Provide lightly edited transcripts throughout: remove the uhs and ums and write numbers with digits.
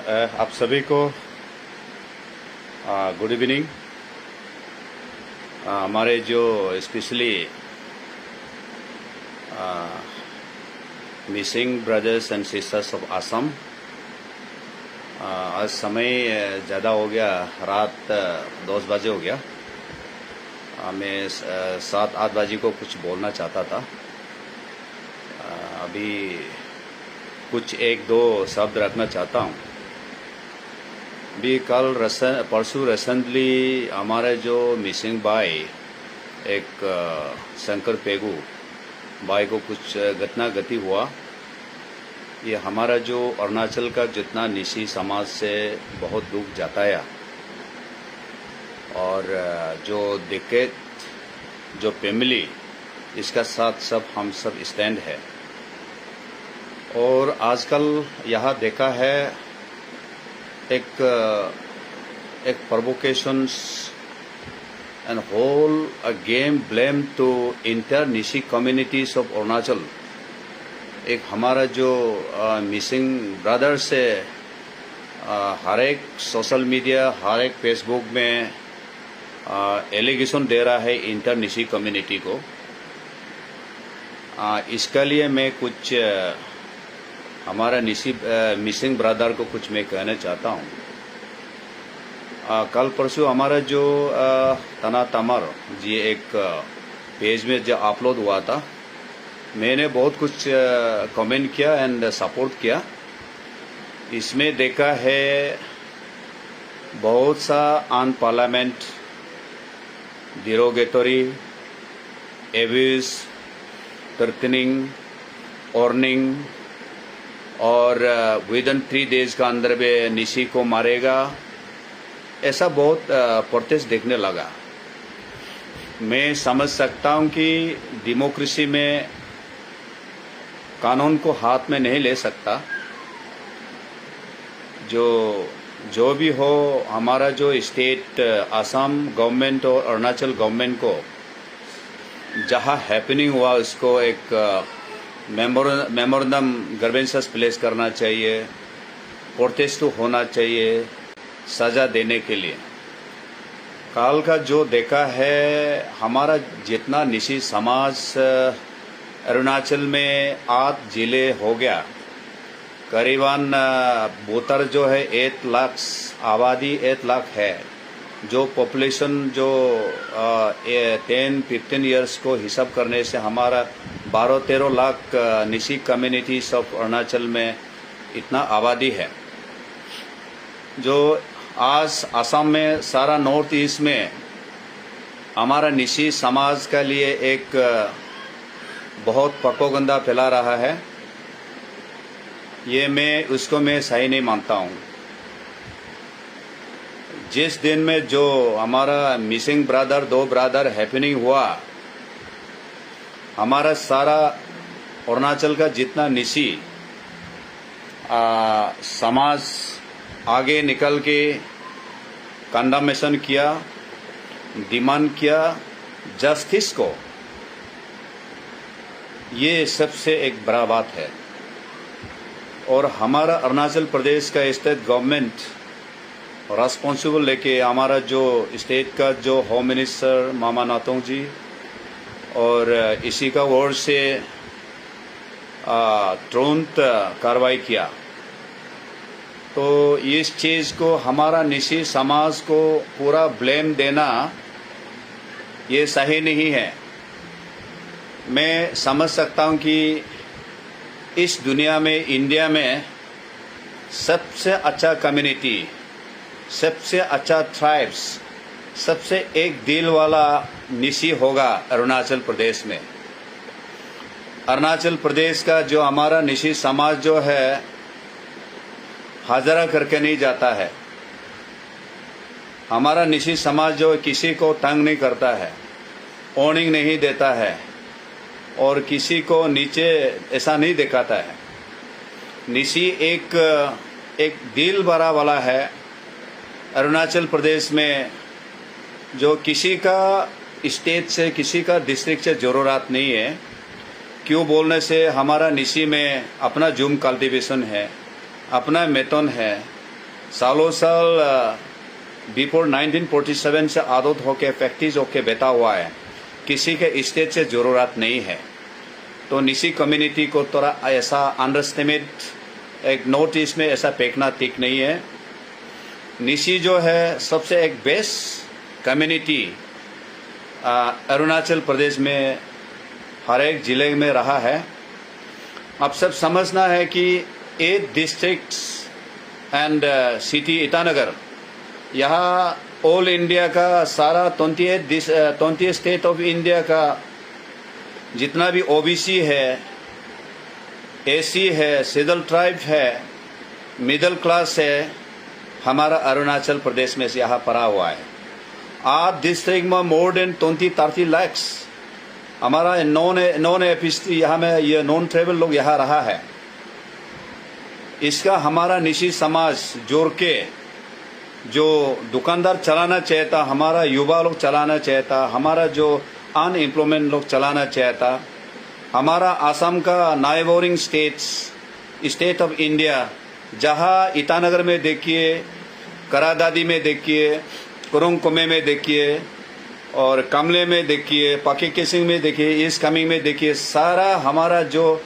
आप सभी को गुड इवनिंग। हमारे जो specially missing brothers and sisters of Assam, आज समय ज़्यादा हो गया, रात 10 बजे हो गया। मैं 7-8 बजे को कुछ बोलना चाहता था। अभी कुछ 1-2 शब्द रखना चाहता हूँ। भी कल परसों रिसेंटली हमारे जो मिसिंग भाई एक शंकर पेगू भाई को कुछ घटना गति हुआ। ये हमारा जो अरुणाचल का जितना निशी समाज से बहुत दुख जताया, और जो दिक्कत जो फैमिली इसका साथ सब हम सब स्टैंड है। और आजकल यहाँ देखा है एक provocations and whole game blame to inter Nyishi communities of Arunachal. एक हमारा जो मिसिंग ब्रदर्स है, हर एक सोशल मीडिया, हर एक फेसबुक में एलिगेशन दे रहा है इंटर निशी कम्युनिटी को। इसके लिए मैं कुछ हमारा मिसिंग ब्रदर को कुछ मैं कहना चाहता हूँ। कल परसों हमारा जो तना तमर जी एक पेज में जो अपलोड हुआ था, मैंने बहुत कुछ कमेंट किया एंड सपोर्ट किया। इसमें देखा है बहुत सा un parliament, derogatory, abuse, threatening, warning, और विद इन 3 days का अंदर में निशी को मारेगा, ऐसा बहुत प्रोटेस्ट देखने लगा। मैं समझ सकता हूं कि डेमोक्रेसी में कानून को हाथ में नहीं ले सकता। जो भी हो, हमारा जो स्टेट असम गवर्नमेंट और अरुणाचल गवर्नमेंट को जहां हैपनिंग हुआ उसको एक मेमोरेंडम ग्रीवेंसेस प्लेस करना चाहिए, प्रोटेस्ट होना चाहिए सजा देने के लिए। काल का जो देखा है, हमारा जितना निशी समाज अरुणाचल में 8 जिले हो गया, करीबन बोतर जो है 8 लाख आबादी, 8 लाख है। जो पॉपुलेशन जो 10-15 इयर्स को हिसाब करने से हमारा 12-13 लाख निशी कम्युनिटीज ऑफ अरुणाचल में इतना आबादी है। जो आज असम में सारा नॉर्थ ईस्ट में हमारा निशी समाज के लिए एक बहुत प्रोपेगेंडा फैला रहा है, ये मैं सही नहीं मानता हूँ। जिस दिन में जो हमारा मिसिंग ब्रदर 2 ब्रदर हैपनिंग हुआ, हमारा सारा अरुणाचल का जितना निशी समाज आगे निकल के कंडेमेशन किया, डिमांड किया जस्टिस को। ये सबसे एक बड़ा बात है। और हमारा अरुणाचल प्रदेश का स्टेट गवर्नमेंट रेस्पॉन्सिबल लेके, हमारा जो स्टेट का जो होम मिनिस्टर मामा नातोंग जी, और इसी का वर्ड से तुरंत कार्रवाई किया। तो इस चीज़ को हमारा निशी समाज को पूरा ब्लेम देना ये सही नहीं है। मैं समझ सकता हूँ कि इस दुनिया में, इंडिया में सबसे अच्छा कम्युनिटी, सबसे अच्छा ट्राइब्स, सबसे एक दिल वाला निशी होगा अरुणाचल प्रदेश में। अरुणाचल प्रदेश का जो हमारा निशी समाज जो है, हाजरा करके नहीं जाता है। हमारा निशी समाज जो किसी को तंग नहीं करता है, वार्निंग नहीं देता है, और किसी को नीचे ऐसा नहीं दिखाता है। निशी एक दिल भरा वाला है। अरुणाचल प्रदेश में जो किसी का स्टेट से, किसी का डिस्ट्रिक्ट से जरूरत नहीं है। क्यों बोलने से हमारा निशी में अपना जूम कल्टीवेशन है, अपना मेथन है, सालों साल बिफोर 1947 से आदत होके प्रैक्टिस होके बैठा हुआ है, किसी के स्टेट से जरूरत नहीं है। तो निसी कम्युनिटी को थोड़ा ऐसा अंडरस्टिमेट एक नोटिस में ऐसा फेंकना ठीक नहीं है। निसी जो है सबसे एक बेस्ट कम्युनिटी अरुणाचल प्रदेश में हर एक जिले में रहा है। अब सब समझना है कि 8 डिस्ट्रिक्ट्स एंड सिटी ईटानगर, यहाँ ऑल इंडिया का सारा 28 स्टेट ऑफ इंडिया का जितना भी ओबीसी है, एसी है, शेड्यूल्ड ट्राइब है, मिडिल क्लास है, हमारा अरुणाचल प्रदेश में से यहाँ पड़ा हुआ है। 8 डिस्ट्रिक्ट में मोर देन 20-30 लाख हमारा नॉन एपिस्ट्री यहाँ में ये नॉन ट्राइबल लोग यहाँ रहा है। इसका हमारा निशी समाज जोड़ के जो दुकानदार चलाना चाहता, हमारा युवा लोग चलाना चाहता, हमारा जो अनएम्प्लॉयमेंट लोग चलाना चाहता, हमारा आसाम का नाइबोरिंग स्टेट ऑफ इंडिया, जहाँ ईटानगर में देखिए, करादादी में देखिए, कुरुंगकुमे में देखिए, और कमले में देखिए, पाके केसिंग में देखिए, ईस्ट कामेंग में देखिए, सारा हमारा जो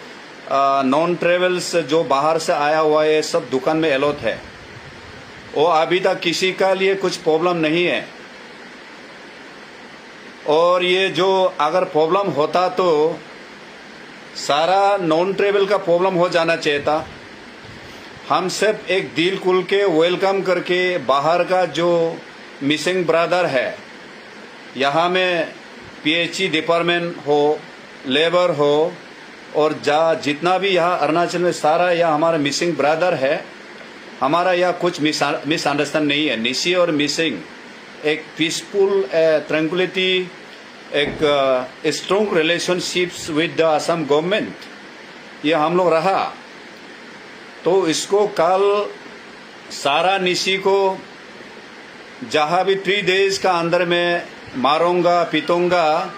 नॉन ट्रेवल्स जो बाहर से आया हुआ है सब दुकान में एलोट है। वो अभी तक किसी का लिए कुछ प्रॉब्लम नहीं है। और ये जो अगर प्रॉब्लम होता तो सारा नॉन ट्रेवल का प्रॉब्लम हो जाना चाहिए था। हम सब एक दिल खुल के वेलकम करके बाहर का जो मिसिंग ब्रदर है, यहाँ में पीएचई डिपार्टमेंट हो, लेबर हो, और जितना भी यहाँ अरुणाचल में सारा यहाँ हमारा मिसिंग ब्रदर है, हमारा यहाँ कुछ मिसअंडरस्टैंड नहीं है। निसी और मिसिंग एक पीसफुल ट्रैंक्विलिटी, एक strong relationships with the Assam government, ये हम लोग रहा। तो इसको कल सारा निसी को जहाँ भी 3 डेज का अंदर में मारूंगा, पीटूंगा,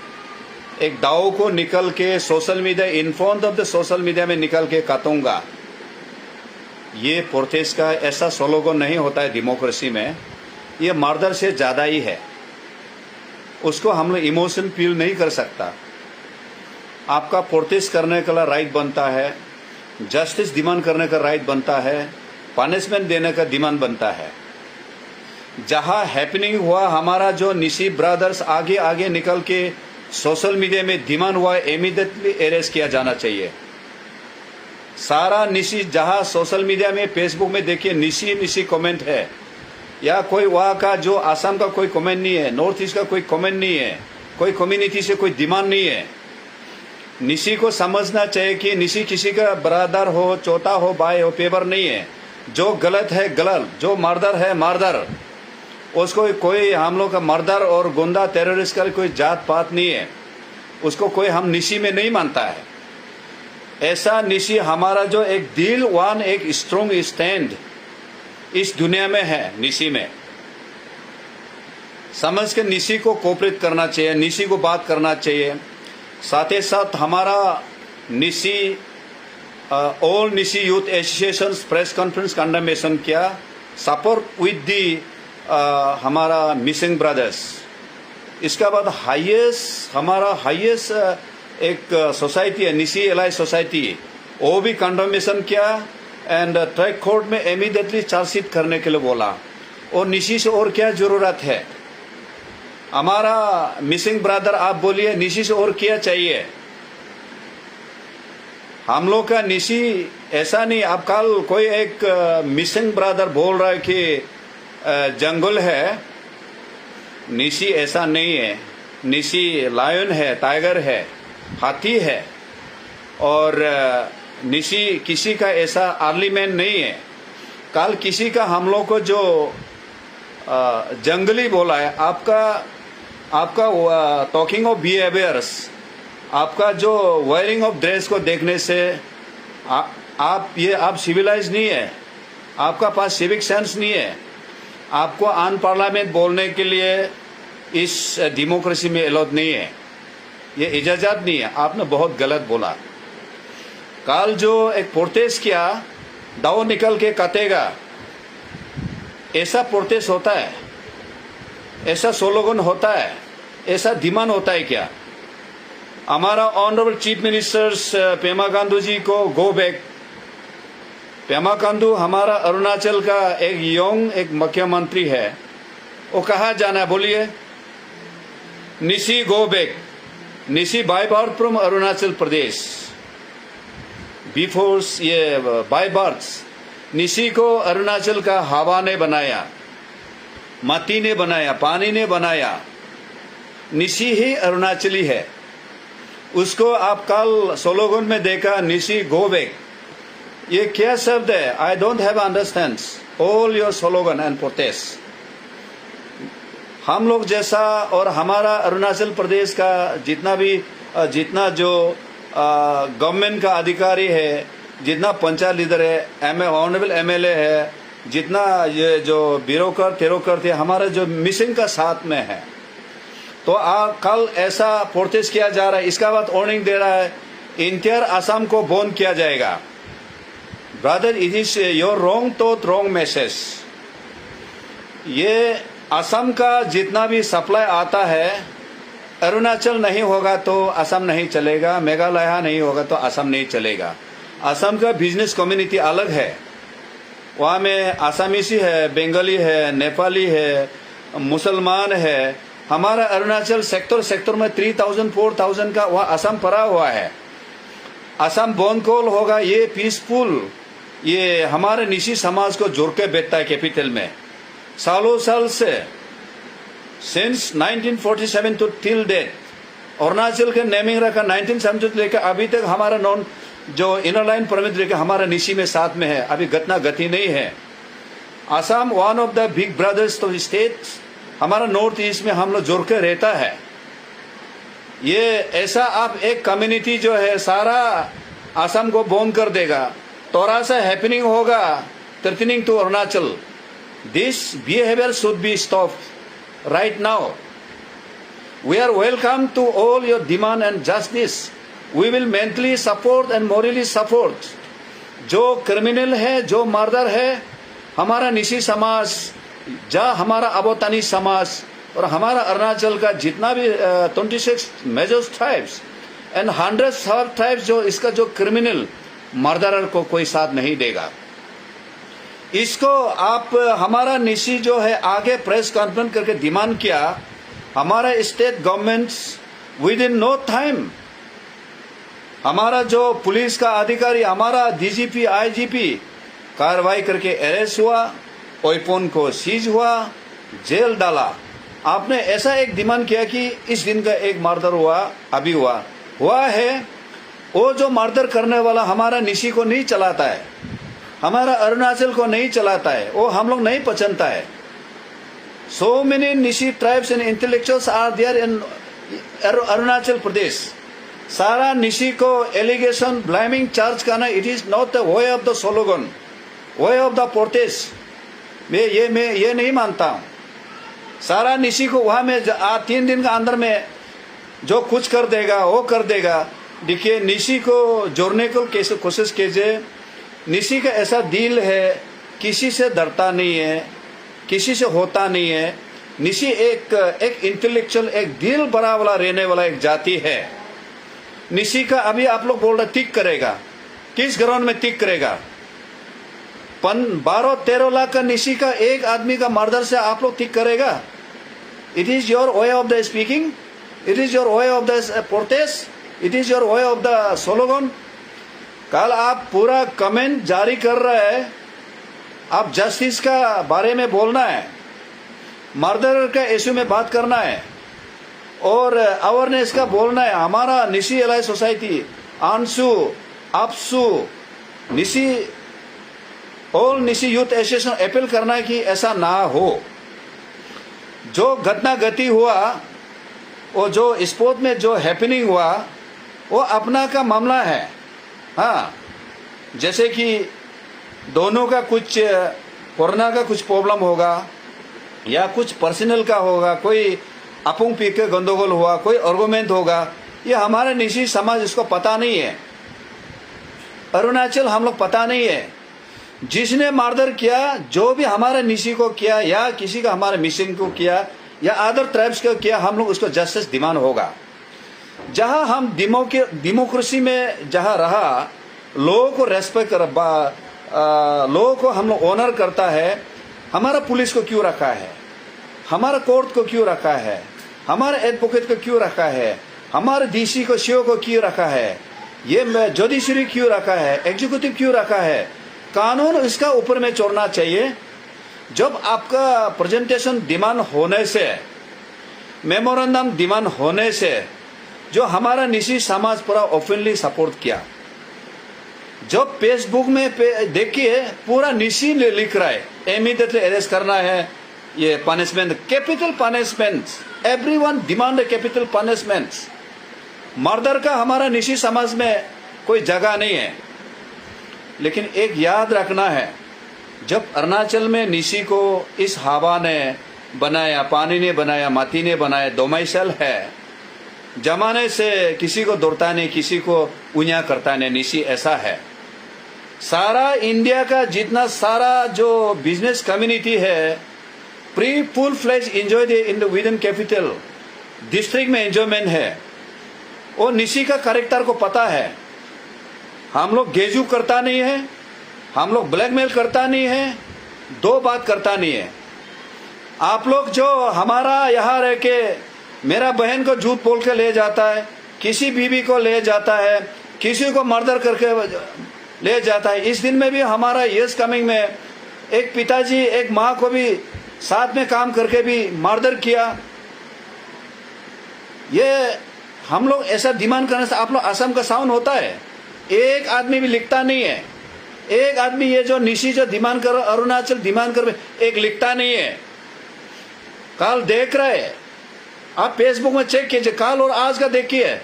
एक दाव को निकल के social media, in front of the social media में निकल के काटूंगा। ये प्रोटेस्ट का ऐसा स्लोगन नहीं होता है डेमोक्रेसी में, ये मर्डर से ज़्यादा ही है। उसको हम लोग इमोशन फील नहीं कर सकता। आपका प्रोटेस्ट करने का राइट बनता है, जस्टिस डिमांड करने का राइट बनता है, पनिशमेंट देने का डिमांड बनता है। जहाँ हैपनिंग हुआ, हमारा जो निसी ब्रदर्स आगे आगे निकल के सोशल मीडिया में डिमांड हुआ, इमीडिएटली अरेस्ट किया जाना चाहिए। सारा निसी जहाँ सोशल मीडिया में, फेसबुक में देखिए निसी कमेंट है, या कोई वहाँ का जो आसाम का कोई कमेंट नहीं है, नॉर्थ ईस्ट का कोई कमेंट नहीं है, कोई कम्युनिटी से कोई डिमांड नहीं है। निसी को समझना चाहिए कि निसी किसी का ब्रदर हो, चौथा हो, भाई हो, पेपर नहीं है। जो गलत है गलत, जो मर्डर है मर्डर, उसको कोई हम लोग का मर्डर और गुंडा टेररिस्ट का कोई जात पात नहीं है, उसको कोई हम निसी में नहीं मानता है। ऐसा निसी हमारा जो एक दिल वन, एक स्ट्रॉन्ग स्टैंड इस दुनिया में है। निसी में समझ के निसी को कोऑपरेट करना चाहिए, निसी को बात करना चाहिए। साथ ही साथ हमारा Nyishi all Nyishi youth association press conference condemnation किया, सपोर्ट विद दी हमारा मिसिंग ब्रदर्स। इसके बाद हमारा हाईएस्ट एक सोसाइटी है, निसी एलाई सोसाइटी, वो भी कंडेमेशन किया एंड ट्रैक कोर्ट में इमीडिएटली चार्जशीट करने के लिए बोला। और निसी से और क्या जरूरत है? हमारा मिसिंग ब्रदर, आप बोलिए निसी से और क्या चाहिए? हम लोग का निसी ऐसा नहीं। अब कल कोई एक मिसिंग ब्रदर बोल रहा है कि जंगल है, निसी ऐसा नहीं है। निसी लायन है, टाइगर है, हाथी है, और निसी किसी का ऐसा अर्ली मैन नहीं है। कल किसी का हम लोग को जो जंगली बोला है, आपका टॉकिंग ऑफ बिहेवियर्स, आपका जो वेयरिंग ऑफ ड्रेस को देखने से आप सिविलाइज नहीं है, आपका पास सिविक सेंस नहीं है। आपको अन पार्लियामेंट बोलने के लिए इस डेमोक्रेसी में अलाउड नहीं है, ये इजाजत नहीं है। आपने बहुत गलत बोला। कल जो एक प्रोटेस्ट किया, दाव निकल के काटेगा, ऐसा प्रोटेस्ट होता है, ऐसा स्लोगन होता है, ऐसा डिमांड होता है क्या? हमारा honourable chief ministers Pema Khandu ji को गो बैक। पेमा खांडू हमारा अरुणाचल का एक यंग एक मुख्यमंत्री है, वो कहाँ जाना है बोलिए? Nishi go back. Nishi by birth from Arunachal Pradesh, before ये बाय बर्थ। निशी को अरुणाचल का हवा ने बनाया, माटी ने बनाया, पानी ने बनाया। निशी ही अरुणाचली है। उसको आप कल स्लोगन में देखा, निशी गो बैक। ये क्या शब्द है? I don't have understand all your slogan and protest. हम लोग जैसा और हमारा अरुणाचल प्रदेश का जितना जो गवर्नमेंट का अधिकारी है, जितना पंचायत लीडर है, ऑनरेबल एमएलए है, जितना ये जो ब्यूरोक्रेट थे, हमारा जो मिशन का साथ में है, तो कल ऐसा प्रोटेस्ट किया जा रहा है। इसका बाद वार्निंग दे रहा है, इंटायर असम को बंद किया जाएगा। Brother, it is your wrong thought, wrong message. ये असम का जितना भी सप्लाई आता है, अरुणाचल नहीं होगा तो असम नहीं चलेगा, मेघालय नहीं होगा तो असम नहीं चलेगा। असम का बिजनेस कम्युनिटी अलग है, वहाँ में आसामीसी है, बंगाली है, नेपाली है, मुसलमान है। हमारा अरुणाचल सेक्टर में 3000 4000 का वहाँ असम पड़ा हुआ है। असम बोनकोल होगा, ये पीसफुल, ये हमारे निशी समाज को जोड़ के बैठता है कैपिटल में सालों साल से। Since 1947 to till date Arunachal के नेमिंग रखा 1970 लेकर अभी तक हमारा नॉन जो इनर लाइन परमिट लेकर हमारा निशी में साथ में है, अभी घटना गति नहीं है। Assam one of the big brothers तो स्टेट, हमारा नॉर्थ ईस्ट में हम लोग जोड़ के रहता है। ये ऐसा आप एक कम्युनिटी जो है सारा असम को बॉन्ड कर देगा, थोड़ा सा हैपनिंग होगा threatening to Arunachal. This behaviour should be stopped right now. We are welcome to all your demand and justice. We will mentally support and morally support. जो क्रिमिनल है, जो मर्डर है, हमारा निशी समाज, हमारा अबोतानी समाज और हमारा अरुणाचल का जितना भी 26 मेजर ट्राइब्स एंड 100 सब ट्राइब्स, जो इसका जो क्रिमिनल मर्डरर को कोई साथ नहीं देगा। इसको आप हमारा निशी जो है आगे प्रेस कॉन्फ्रेंस करके डिमांड किया, हमारा state governments within no time, हमारा जो पुलिस का अधिकारी, हमारा डीजीपी आईजीपी कार्रवाई करके अरेस्ट हुआ, वेपन को सीज हुआ, जेल डाला। आपने ऐसा एक डिमांड किया कि इस दिन का एक मर्डर हुआ, अभी हुआ है। वो जो मर्डर करने वाला हमारा निशी को नहीं चलाता है, हमारा अरुणाचल को नहीं चलाता है, वो हम लोग नहीं पहचानता है। So many Nyishi tribes and intellectuals are there in Arunachal Pradesh. सारा निशी को एलिगेशन ब्लेमिंग चार्ज करना, it is not the way of the slogan, way of the protest. मैं ये नहीं मानता हूँ। सारा निशी को वहां में 3 दिन का अंदर में जो कुछ कर देगा वो कर देगा। देखिए, निशी को जोड़ने को कैसे कोशिश कीजिए। निशी का ऐसा दिल है, किसी से डरता नहीं है, किसी से होता नहीं है। निशी एक इंटेलेक्चुअल, एक दिल बड़ा वाला रहने वाला एक जाति है। निशी का अभी आप लोग बोल रहे टिक करेगा, किस ग्राउंड में टिक करेगा? 12-13 लाख का निशी का एक आदमी का मर्डर से आप लोग टिक करेगा? It is your way of the speaking, it is your way of the protest, it is your way of the slogan. कल आप पूरा कमेंट जारी कर रहे हैं, आप जस्टिस का बारे में बोलना है, मर्डर का इश्यू में बात करना है और अवेयरनेस का बोलना है। हमारा Nishi elite society, AANSU, AAPSU, Nyishi, all Nyishi youth association appeal करना है कि ऐसा ना हो। जो घटना गति हुआ, वो जो स्पोर्ट में जो हैपनिंग हुआ, वो अपना का मामला है। हाँ, जैसे कि दोनों का कुछ कोरोना का कुछ प्रॉब्लम होगा या कुछ पर्सनल का होगा, कोई अपुंग पी के गंदोगोल हुआ, कोई आर्गुमेंट होगा, ये हमारे निशी समाज इसको पता नहीं है। अरुणाचल हम लोग पता नहीं है। जिसने मर्डर किया, जो भी हमारे निशी को किया या किसी का हमारे मिसिंग को किया या अदर ट्राइब्स को किया, हम लोग उसको जस्टिस डिमांड होगा। जहां हम डेमोक्रेसी में जहां रहा, लोगों को रेस्पेक्ट लोगों को हम लोग ऑनर करता है, हमारा पुलिस को क्यों रखा है, हमारा कोर्ट को क्यों रखा है, हमारे एडवोकेट को क्यों रखा है, हमारे डीसी को सीओ को क्यों रखा है, ये जुडिशरी क्यों रखा है, एग्जीक्यूटिव क्यों रखा है। कानून इसका ऊपर में छोड़ना चाहिए। जब आपका प्रेजेंटेशन डिमांड होने से, मेमोरेंडम डिमांड होने से, जो हमारा निशी समाज पूरा ओपनली सपोर्ट किया। जब फेसबुक में देखिए पूरा निशी लिख रहा है इमीडिएटली अरेस्ट करना है, ये punishment, capital punishment, everyone demand capital punishment. Murder का हमारा निशी समाज में कोई जगह नहीं है। लेकिन एक याद रखना है, जब अरुणाचल में निशी को इस हवा ने बनाया, पानी ने बनाया, माटी ने बनाया, डोमिसाइल है, जमाने से किसी को दौड़ता नहीं, किसी को उन्या करता नहीं, निशी ऐसा है। सारा इंडिया का जितना सारा जो बिजनेस कम्युनिटी है, pre full fledge enjoy in within capital district में एंजॉयमेंट है। वो निशी का कैरेक्टर को पता है। हम लोग गेजू करता नहीं है, हम लोग ब्लैकमेल करता नहीं है, दो बात करता नहीं है। आप लोग जो हमारा यहाँ रह के मेरा बहन को झूठ बोल के ले जाता है, किसी बीवी को ले जाता है, किसी को मर्डर करके ले जाता है। इस दिन में भी हमारा यस कमिंग में एक पिताजी एक माँ को भी साथ में काम करके भी मर्डर किया। ये हम लोग ऐसा डिमांड करने से आप लोग असम का साउंड होता है, एक आदमी भी लिखता नहीं है। एक आदमी ये जो निशी जो डिमांड कर, अरुणाचल डिमांड कर, एक लिखता नहीं है। कल देख रहे हैं आप फेसबुक में चेक कीजिए, कल और आज का देखिए,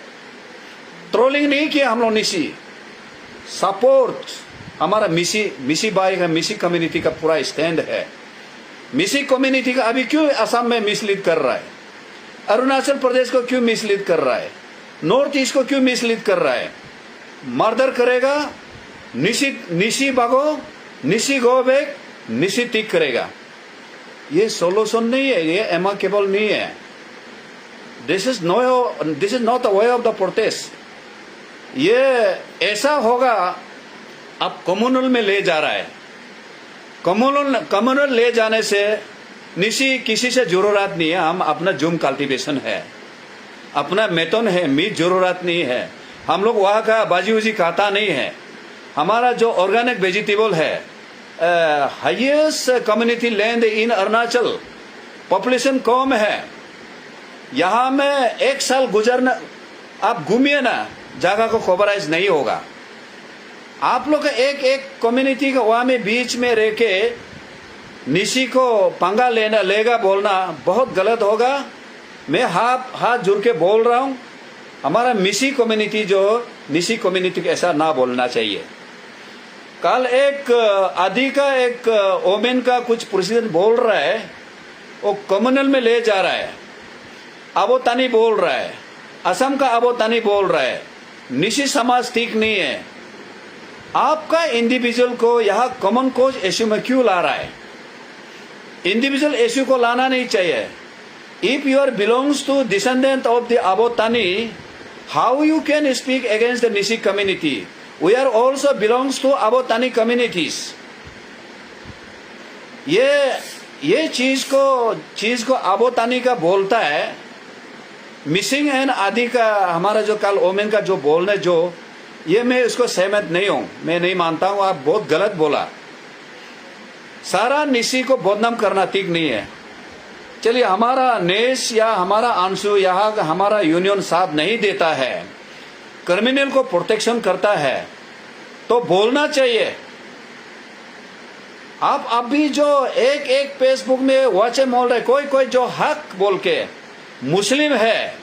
ट्रोलिंग नहीं किया हम लोग। निशी सपोर्ट हमारा मिसी भाई का, मिसी कम्युनिटी का पूरा स्टैंड है। मिसी कम्युनिटी का अभी क्यों असम में मिसलीड कर रहा है, अरुणाचल प्रदेश को क्यों मिसलीड कर रहा है, नॉर्थ ईस्ट को क्यों मिसलीड कर रहा है। मर्डर करेगा, निशी भागो, निशी गो बैक, निशी टिक करेगा। ये सोल्यूशन नहीं है, ये एमाकेबल नहीं है। This is not the way of the protest. ये ऐसा होगा, अब कम्युनल में ले जा रहा है। कम्युनल ले जाने से निशी किसी से जरूरत नहीं है। हम अपना जूम कल्टीवेशन है, अपना मेटन है, मीट जरूरत नहीं है। हम लोग वहाँ का बाजी उजी खाता नहीं है। हमारा जो ऑर्गेनिक वेजिटेबल है, highest community land in Arunachal, population कम है। यहाँ में एक साल गुजरना, आप घूमिए ना, जगह को कवरेज नहीं होगा। आप लोग एक एक कम्युनिटी का वहाँ में बीच में रह के निशी को पंगा लेगा बोलना बहुत गलत होगा। मैं हाथ जोड़ के बोल रहा हूँ, हमारा मिसी कम्युनिटी जो निशी कम्युनिटी ऐसा ना बोलना चाहिए। कल एक आदि का एक ओमेन का कुछ प्रेसिडेंट बोल रहा है, वो कम्युनल में ले जा रहा है, अबोतानी बोल रहा है, असम का अबोतानी बोल रहा है। निशी समाज ठीक नहीं है। आपका इंडिविजुअल को यहाँ कॉमन कोज इश्यू में क्यों ला रहा है? इंडिविजुअल इश्यू को लाना नहीं चाहिए। If you are belongs to descendant of the Abotani, how you can speak against the Nishi community? We are also belongs to Abotani communities. ये चीज को अबोतानी का बोलता है। मिसिंग एंड आदि का हमारा जो कल ओमेन का जो बोलने जो, ये मैं उसको सहमत नहीं हूं, मैं नहीं मानता हूं। आप बहुत गलत बोला। सारा निशी को बदनाम करना ठीक नहीं है। चलिए, हमारा नेश या हमारा अंशु यहाँ का हमारा यूनियन साथ नहीं देता है, क्रिमिनल को प्रोटेक्शन करता है, तो बोलना चाहिए। आप अभी जो एक फेसबुक में वाचे बोल रहे, कोई जो हक बोल के मुस्लिम है,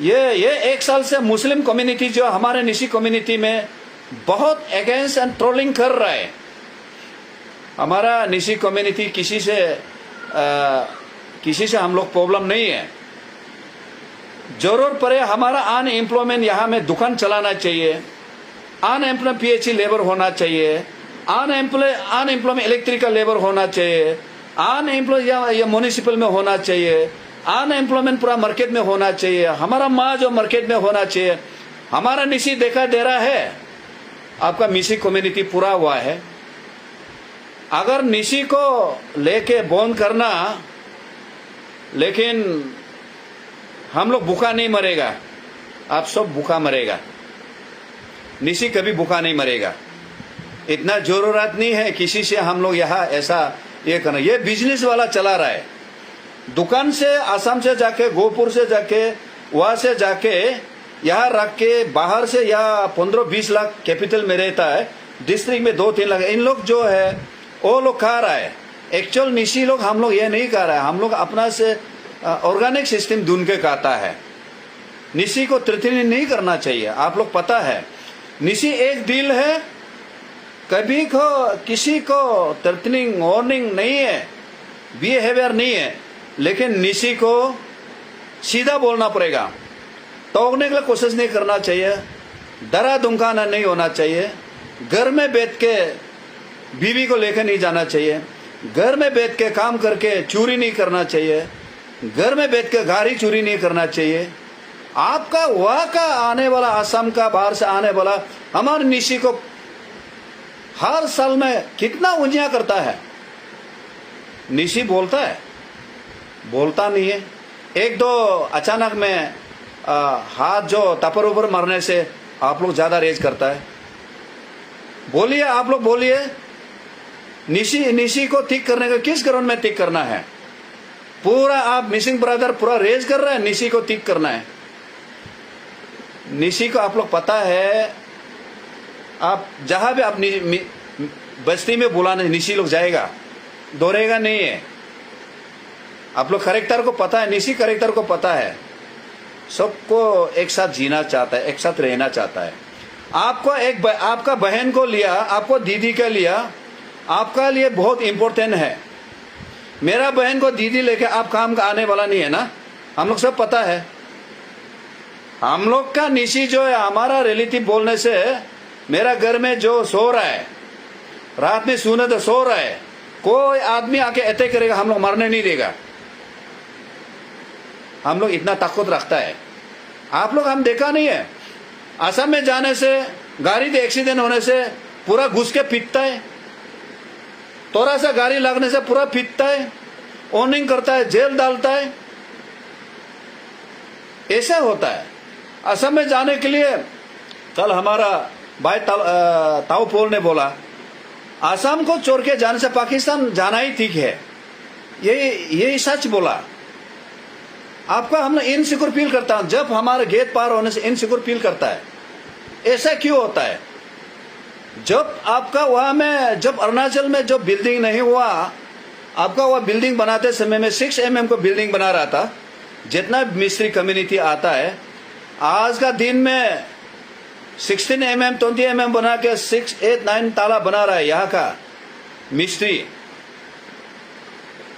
ये एक साल से मुस्लिम कम्युनिटी जो हमारे निशी कम्युनिटी में बहुत अगेंस्ट एंड ट्रोलिंग कर रहा है। हमारा निशी कम्युनिटी किसी से हम लोग प्रॉब्लम नहीं है। जरूरत पड़े हमारा अनएम्प्लॉयमेंट यहाँ में दुकान चलाना चाहिए, अनएम्प्लॉयमेंट पीएचई लेबर होना चाहिए, अनएम्प्लॉयमेंट इलेक्ट्रिकल लेबर होना चाहिए, अनएम्प्लॉय या म्यूनिसिपल में होना चाहिए, अनएम्प्लॉयमेंट पूरा मार्केट में होना चाहिए, हमारा माँ जो मार्केट में होना चाहिए। हमारा निशी देखा दे रहा है, आपका मिसी कम्युनिटी पूरा हुआ है। अगर निशी को लेके बंद करना, लेकिन हम लोग भूखा नहीं मरेगा, आप सब भूखा मरेगा, निशी कभी भूखा नहीं मरेगा। इतना जरूरत नहीं है किसी से हम लोग यहाँ ऐसा ये करना। ये बिजनेस वाला चला रहा है, दुकान से असम से जाके, गोपुर से जाके, वहां से जाके यहाँ रख के, बाहर से या 15-20 लाख कैपिटल में रहता है, डिस्ट्रिक्ट में 2-3 लाख, इन लोग जो है वो लोग खा रहा है। एक्चुअल निशी लोग हम लोग ये नहीं खा रहा है, हम लोग अपना से ऑर्गेनिक सिस्टम ढूंढ के खाता है। निशी को तृतीय नहीं करना चाहिए। आप लोग पता है निशी एक दिल है, कभी को किसी को थ्रेटनिंग वार्निंग नहीं है, बिहेवियर नहीं है, लेकिन निशी को सीधा बोलना पड़ेगा, टोकने के लिए कोशिश नहीं करना चाहिए, डरा धमकाना नहीं होना चाहिए। घर में बैठ के बीवी को लेकर नहीं जाना चाहिए, घर में बैठ के काम करके चोरी नहीं करना चाहिए, घर में बैठ के गाड़ी चोरी नहीं करना चाहिए। आपका वहां का आने वाला, असम का बाहर से आने वाला हमारे निशी को हर साल में कितना उंजिया करता है। निशी बोलता है, बोलता नहीं है। एक दो अचानक में हाथ जो तपर ऊपर मरने से आप लोग ज्यादा रेज करता है। बोलिए, आप लोग बोलिए, निशी को ठीक करने का किस ग्राउंड में ठीक करना है? पूरा आप मिसिंग ब्रदर पूरा रेज कर रहा है, निशी को ठीक करना है। निशी को आप लोग पता है, आप जहां भी आप बस्ती में बुलाने निशी लोग जाएगा, दौड़ेगा नहीं है। आप लोग करेक्टर को पता है, निशी करेक्टर को पता है, सबको एक साथ जीना चाहता है, एक साथ रहना चाहता है। आपको आपका बहन को लिया, आपको दीदी का लिया, आपका लिए बहुत इंपॉर्टेंट है। मेरा बहन को दीदी लेके आप काम का आने वाला नहीं है ना, हम लोग सब पता है। हम लोग का निशी जो है, हमारा रिलेटिव बोलने से मेरा घर में जो सो रहा है, रात में सोने तो सो रहा है, कोई आदमी आके अटैक करेगा, हम लोग मरने नहीं देगा। हम लोग इतना ताकत रखता है। आप लोग हम देखा नहीं है, असम में जाने से, गाड़ी के एक्सीडेंट होने से पूरा घुस के पीटता है, थोड़ा सा गाड़ी लगने से पूरा पीटता है, ऑर्निंग करता है, जेल डालता है। ऐसा होता है। असम में जाने के लिए कल हमारा भाई ताऊपोल ने बोला, असम को छोड़ के जाने से पाकिस्तान जाना ही ठीक है। यही सच बोला। आपका हम इनसिक्योर फील करता है, जब हमारे गेट पार होने से इनसिक्योर फील करता है। ऐसा क्यों होता है? जब आपका वहां में, जब अरुणाचल में जो बिल्डिंग नहीं हुआ, आपका वह बिल्डिंग बनाते समय में 6 mm को बिल्डिंग बना रहा था। जितना मिस्त्री कम्युनिटी आता है, आज का दिन में 16 mm 20 mm बना के 6, 8, 9 ताला बना रहा है यहाँ का मिस्त्री।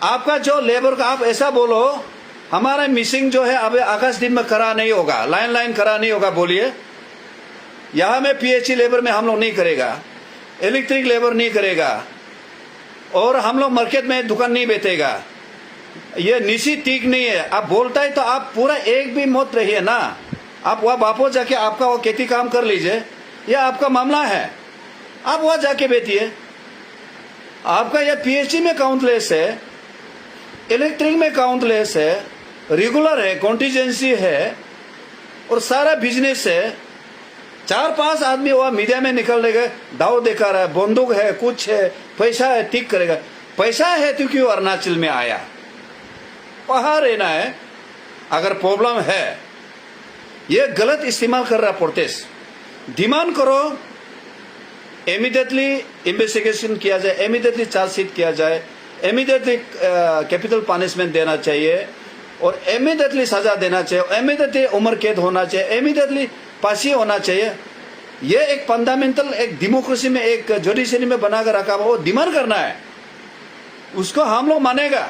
आपका जो लेबर का, आप ऐसा बोलो हमारा मिसिंग जो है अब आकाश दिन में करा नहीं होगा, लाइन करा नहीं होगा, बोलिए। यहाँ में पीएचई लेबर में हम लोग नहीं करेगा, इलेक्ट्रिक लेबर नहीं करेगा, और हम लोग मार्केट में दुकान नहीं बेचेगा। ये निशी ठीक नहीं है। आप बोलता है तो आप पूरा एक भी मत रहिए ना, आप वहाँ वापस जाके आपका वो खेती काम कर लीजिए, यह आपका मामला है, आप वहाँ जाके बैठिए। आपका यह पीएचई में काउंटलेस है, इलेक्ट्रिक में काउंटलेस है, रेगुलर है, कॉन्टीजेंसी है, और सारा बिजनेस है। 4-5 आदमी वहां मीडिया में निकल गए, दाव दिखा रहा है, बंदूक है, कुछ है, पैसा है, ठीक करेगा। पैसा है तो क्यों अरुणाचल में आया? वहां रहना है। अगर प्रॉब्लम है, ये गलत इस्तेमाल कर रहा प्रोटेस्ट। डिमांड करो, इमीडिएटली इन्वेस्टिगेशन किया जाए, इमीडिएटली चार्जशीट किया जाए, इमीडिएटली कैपिटल पनिशमेंट देना चाहिए, और इमीडिएटली सजा देना चाहिए, इमीडिएटली उम्र कैद होना चाहिए, इमीडिएटली फांसी होना चाहिए। ये एक फंडामेंटल, एक डेमोक्रेसी में, एक जुडिशरी में बनाकर रखा हुआ, वो डिमांड करना है, उसको हम लोग मानेगा।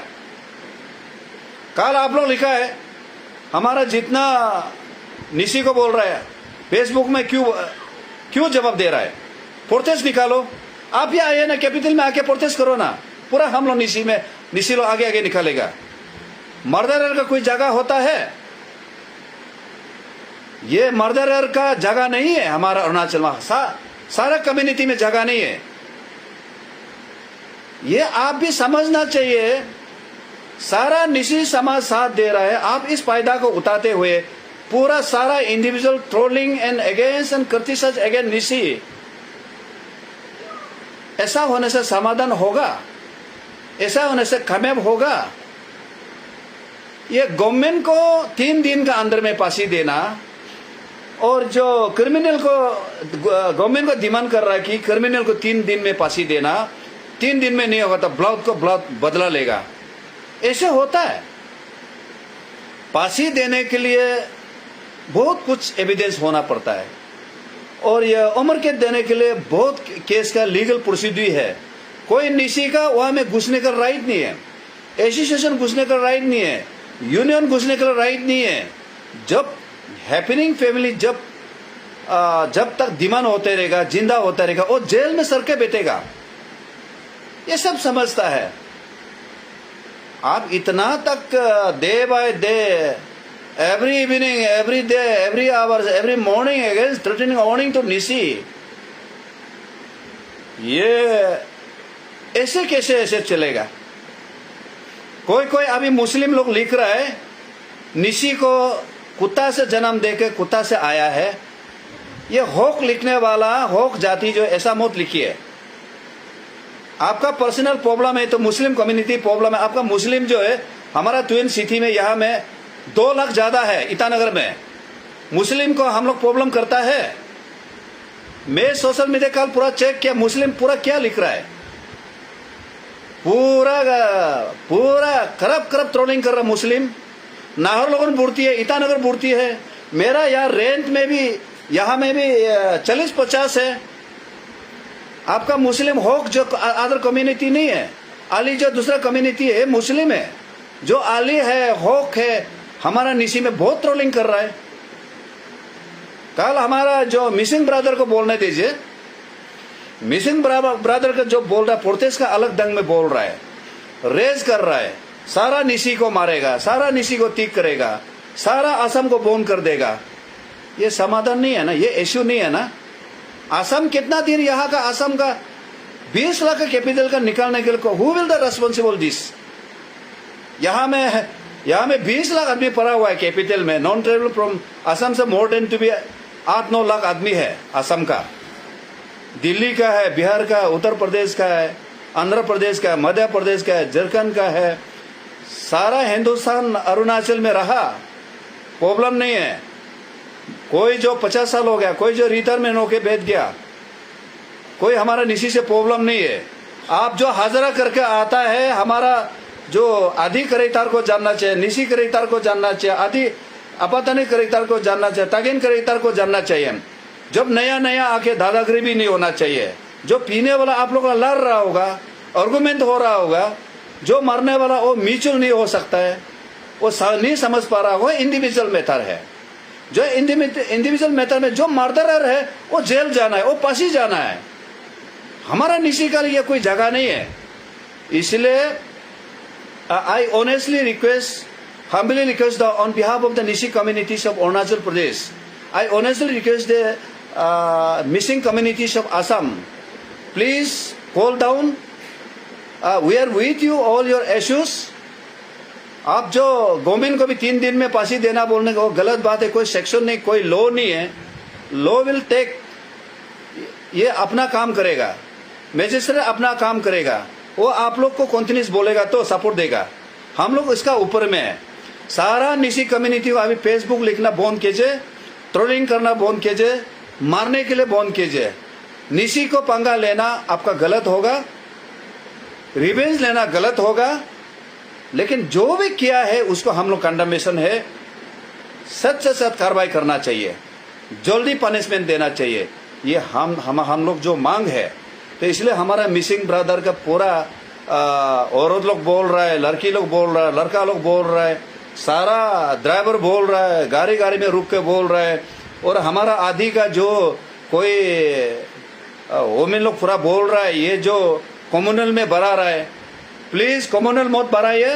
कल आप लोग लिखा है, हमारा जितना निशी को बोल रहा है, फेसबुक में क्यों जवाब दे रहा है? प्रोटेस्ट निकालो। आप भी आइए ना, कैपिटल में आके प्रोटेस्ट करो ना, पूरा हम लोग निसी लोग आगे आगे निकालेगा। मर्डरर का कोई जगह होता है? ये मर्डरर का जगह नहीं है हमारा अरुणाचल में, सारा कम्युनिटी में जगह नहीं है। ये आप भी समझना चाहिए। सारा निसी समाज साथ दे रहा है, आप इस फायदा को उठाते हुए पूरा सारा individual trolling and against and criticize against Nyishi, ऐसा होने से समाधान होगा? ऐसा होने से कामयाब होगा? ये गवर्नमेंट को 3 दिन का अंदर में फांसी देना, और जो क्रिमिनल को गवर्नमेंट को डिमांड कर रहा है कि क्रिमिनल को 3 दिन में फांसी देना, 3 दिन में नहीं होगा तो ब्लॉक को ब्लॉक बदला लेगा। ऐसे होता है? फांसी देने के लिए बहुत कुछ एविडेंस होना पड़ता है, और यह उम्र कैद देने के लिए बहुत केस का लीगल प्रोसीड्यूर है। कोई निसी का वहां में घुसने का राइट नहीं है, एसोसिएशन घुसने का राइट नहीं है, यूनियन घुसने का राइट नहीं है। जब हैपनिंग फैमिली जब तक डिमांड होते रहेगा, जिंदा होता रहेगा, वो जेल में सर के बैठेगा। ये सब समझता है। आप इतना तक day by day, every evening, every day, every hours, every morning against threatening warning to Nyishi, ये ऐसे कैसे ऐसे चलेगा? कोई अभी मुस्लिम लोग लिख रहा है निसी को कुत्ता से जन्म देके कुत्ता से आया है। ये होक लिखने वाला, होक जाति जो ऐसा मत लिखिए। आपका पर्सनल प्रॉब्लम है तो मुस्लिम कम्युनिटी प्रॉब्लम है। आपका मुस्लिम जो है, हमारा ट्विन सिटी में यहाँ में 2 लाख ज्यादा है, ईटानगर में मुस्लिम को हम लोग प्रॉब्लम करता है। मैं सोशल मीडिया कल पूरा चेक किया, मुस्लिम पूरा क्या लिख रहा है, पूरा करप ट्रोलिंग कर रहा मुस्लिम। नाहर लोगों ने बुड़ती है, ईटानगर बुड़ती है, मेरा यार रेंट में भी यहाँ में भी 40-50 है। आपका मुस्लिम होक जो अदर कम्युनिटी नहीं है, अली जो दूसरा कम्युनिटी है मुस्लिम है, जो अली है, होक है, हमारा निसी में बहुत ट्रोलिंग कर रहा है। कल हमारा जो मिसिंग ब्रदर को बोलने दीजिए, मिसिंग ब्रदर का जो बोल रहा है प्रोटेस्ट का अलग ढंग में बोल रहा है, रेज कर रहा है, सारा निसी को मारेगा, सारा निसी को तीक करेगा, सारा असम को बोन कर देगा। ये समाधान नहीं है ना, ये इश्यू नहीं है ना। असम कितना दिन यहाँ का, असम का 20 लाख का कैपिटल का निकालने के लिए who will the responsible this? यहाँ में 20 लाख आदमी पड़ा हुआ है कैपिटल में। नॉन ट्रेवल फ्रॉम असम से more than to be 8-9 lakh आदमी है असम का, दिल्ली का है, बिहार का, उत्तर प्रदेश का है, आंध्र प्रदेश का है, मध्य प्रदेश का है, झारखंड का है। सारा हिंदुस्तान अरुणाचल में रहा, प्रॉब्लम नहीं है। कोई जो 50 साल हो गया, कोई जो रिटायरमेंट होके बैठ गया, कोई हमारा निसी से प्रॉब्लम नहीं है। आप जो हाजरा करके आता है, हमारा जो आदि करेक्टर को जानना चाहिए, निसी करेक्टर को जानना चाहिए, आदि अपातनी करेक्टर को जानना चाहिए, तगिन करेक्टर को जानना चाहिए। जब नया आके दादागिरी भी नहीं होना चाहिए। जो पीने वाला आप लोग लड़ रहा होगा, आर्गुमेंट हो रहा होगा, जो मरने वाला वो म्यूचुअल नहीं हो सकता है, वो नहीं समझ पा रहा, वो इंडिविजुअल मैटर है। जो इंडिविजुअल मैटर में जो मर्डरर है वो जेल जाना है, वो फांसी जाना है। हमारा निसी का लिए कोई जगह नहीं है। इसलिए I honestly request, humbly request on behalf of the Nishi communities of Arunachal Pradesh, I honestly request the missing communities of Assam, please call down. We are with you all your issues. आप जो government को भी 3 दिन में फांसी देना बोलने को गलत बात है। कोई सेक्शन नहीं, कोई लॉ नहीं है। लॉ विल टेक, ये अपना काम करेगा, मैजिस्ट्रेट अपना काम करेगा, वो आप लोग को कंटिन्यूस बोलेगा तो सपोर्ट देगा। हम लोग इसका ऊपर में है। सारा निसी कम्युनिटी को अभी फेसबुक लिखना बंद कीजिए, ट्रोलिंग करना बंद कीजिए, मारने के लिए बंद कीजिए। निसी को पंगा लेना आपका गलत होगा, रिवेंज लेना गलत होगा, लेकिन जो भी किया है उसको हम लोग कंडेमेशन है। सच से सच कार्रवाई करना चाहिए, जल्दी पनिशमेंट देना चाहिए। ये हम लोग जो मांग है। तो इसलिए हमारा मिसिंग ब्रदर का पूरा औरत लोग बोल रहा है, लड़की लोग बोल रहा है, लड़का लोग बोल रहा है, सारा ड्राइवर बोल रहा है, गाड़ी में रुक के बोल रहा है। और हमारा आदि का जो कोई वोमेन लोग पूरा बोल रहा है ये जो कम्युनल में बढ़ा रहा है, प्लीज कम्युनल मत बढ़ाइए.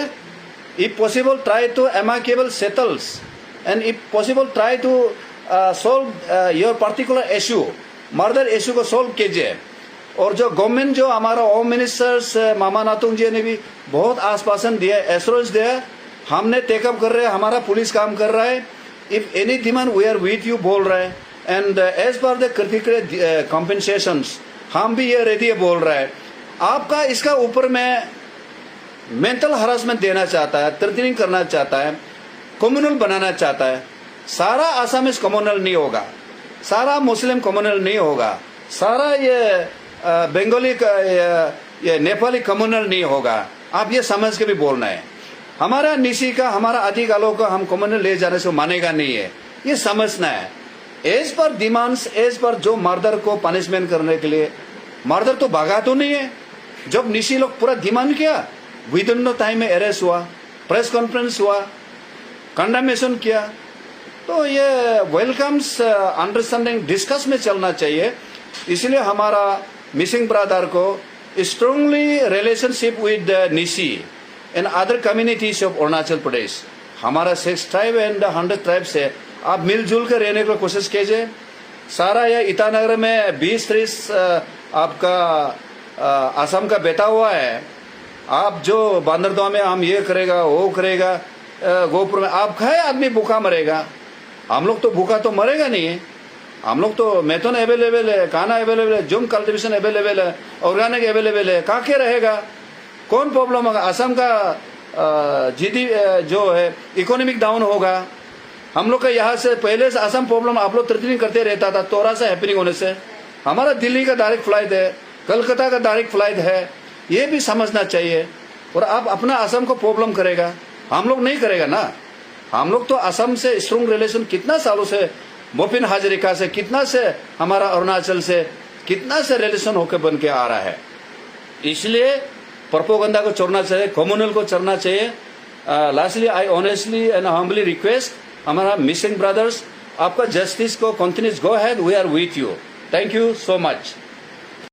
If possible try to amicable settles and if possible try to solve your particular issue, murder issue को सोल्व कीजिए. और जो गवर्नमेंट, जो हमारा होम मिनिस्टर्स मामा नातुंग जी ने भी बहुत आश्वासन दिया, एश्योरेंस दिया, हमने टेकअप कर रहे हैं, हमारा पुलिस काम कर रहा है. If any demand we are with you बोल रहा है. And as per the critical compensations हम भी ये रेडी बोल रहा है. आपका इसका ऊपर में मेंटल हरासमेंट देना चाहता है, थ्रेटनिंग करना चाहता है, कम्युनल बनाना चाहता है. सारा आसामीज कम्युनल नहीं होगा, सारा मुस्लिम कम्युनल नहीं होगा, सारा ये बंगाली ये नेपाली कम्युनल नहीं होगा. आप ये समझ के भी बोलना है. हमारा निशी का, हमारा अधिकालों का हम कम्युनल ले जाने से मानेगा नहीं है, ये समझना है. As per demands, as per जो मर्डर को पनिशमेंट करने के लिए, मर्डर तो भागा तो नहीं है. जब निशी लोग पूरा डिमांड किया, विद इन नो टाइम में अरेस्ट हुआ, प्रेस कॉन्फ्रेंस हुआ, कंडेमेशन किया. तो ये वेलकम्स अंडरस्टैंडिंग डिस्कस में चलना चाहिए. इसलिए हमारा मिसिंग ब्रदर को strongly relationship with Nyishi and other communities of Arunachal Pradesh, हमारा 6 ट्राइब एंड 100 ट्राइब से आप मिलजुल कर रहने की कोशिश कीजिए. सारा यह ईटानगर में 20-30 आपका असम का बैठा हुआ है. आप जो बांदरदों में हम ये करेगा वो करेगा, गोपुर में आप खाए आदमी भूखा मरेगा. हम लोग तो भूखा तो मरेगा नहीं है. हम लोग तो मेथन अवेलेबल है, खाना अवेलेबल है, जुम कल्टिवेशन अवेलेबल है, ऑर्गेनिक अवेलेबल है. कहाँ के रहेगा, कौन प्रॉब्लम होगा? असम का जीडी जो है इकोनॉमिक डाउन होगा. हम लोग का यहाँ से पहले से असम प्रॉब्लम आप लोग थ्रेटनिंग करते रहता था, थोड़ा सा हैपनिंग होने से. हमारा दिल्ली का डायरेक्ट फ्लाइट है, कलकत्ता का डायरेक्ट फ्लाइट है, ये भी समझना चाहिए. और आप अपना असम को प्रॉब्लम करेगा, हम लोग नहीं करेगा ना. हम लोग तो असम से स्ट्रॉन्ग रिलेशन कितना सालों से, मोपिन हाजरिका से कितना से, हमारा अरुणाचल से कितना से रिलेशन होकर बन के आ रहा है. इसलिए प्रोपेगेंडा को छोड़ना चाहिए, कम्युनल को छोड़ना चाहिए. Lastly I honestly and humbly request हमारा मिसिंग ब्रदर्स, आपका जस्टिस को continuous go ahead, we are with you. Thank you so much.